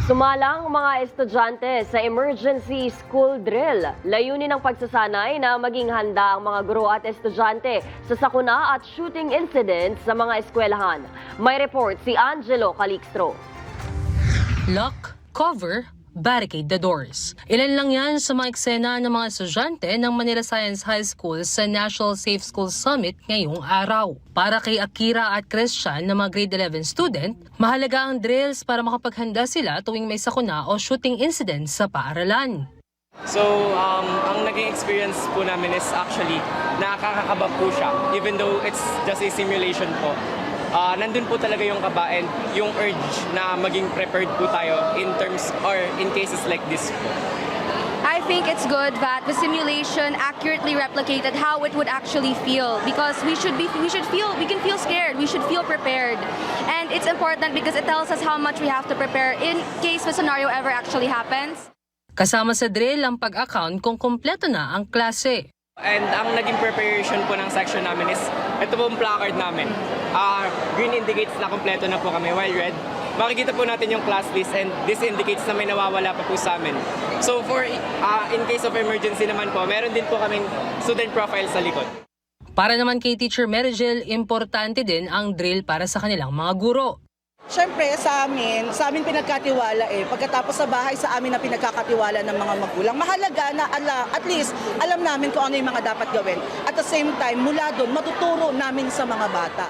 Sumalang mga estudyante sa emergency school drill. Layunin ng pagsasanay na maging handa ang mga guro at estudyante sa sakuna at shooting incidents sa mga eskwelahan. May report si Angelo Calixtro. Lock, cover, barricade the doors. Ilan lang yan sa mga eksena ng mga estudyante ng Manila Science High School sa National Safe School Summit ngayong araw. Para kay Akira at Christian na mga grade 11 student, mahalaga ang drills para makapaghanda sila tuwing may sakuna o shooting incidents sa paaralan. So, ang naging experience po namin is actually nakakakaba po siya. Even though it's just a simulation po. Nandun po talaga yung kaba and yung urge na maging prepared po tayo in terms or in cases like this po. I think it's good that the simulation accurately replicated how it would actually feel because we can feel scared, we should feel prepared. And it's important because it tells us how much we have to prepare in case the scenario ever actually happens. Kasama sa drill ang pag-account kung kumpleto na ang klase. And ang naging preparation po ng section namin is ito po ang placard namin. Green indicates na kompleto na po kami, while red, makikita po natin yung class list and this indicates na may nawawala pa po sa amin. So for in case of emergency naman po, meron din po kaming student profile sa likod. Para naman kay Teacher Merigel, importante din ang drill para sa kanilang mga guro. Siyempre sa amin pinagkatiwala Pagkatapos sa bahay, sa amin na pinagkakatiwala ng mga magulang. Mahalaga na at least alam namin kung ano yung mga dapat gawin. At the same time, mula doon, matuturo namin sa mga bata.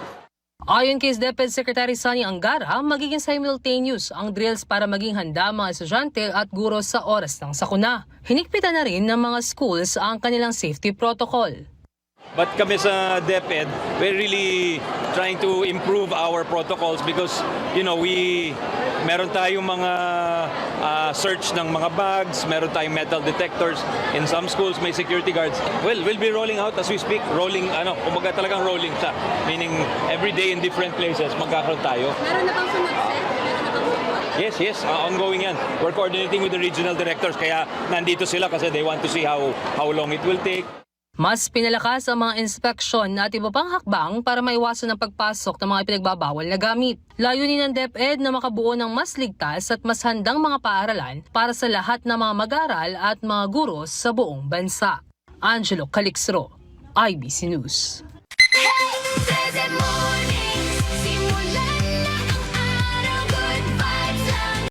Ayon kay DepEd Secretary Sonny Angara, magiging simultaneous ang drills para maging handa mga estudyante at guro sa oras ng sakuna. Hinigpitan na rin ng mga schools ang kanilang safety protocol. But kami sa DepEd, we're really trying to improve our protocols because, meron tayong mga search ng mga bags, meron tayong metal detectors. In some schools, may security guards. Well, we'll be rolling out as we speak. Kumbaga talagang rolling siya. Meaning, every day in different places, magkakaroon tayo. Meron na bang sunod set? Yes, ongoing yan. We're coordinating with the regional directors, kaya nandito sila kasi they want to see how long it will take. Mas pinalakas ang mga inspeksyon at iba pang hakbang para maiwasan ang pagpasok ng mga pinagbabawal na gamit. Layunin ng DepEd na makabuo ng mas ligtas at mas handang mga paaralan para sa lahat ng mga mag-aaral at mga guro sa buong bansa. Angelo Calixtro, IBC News.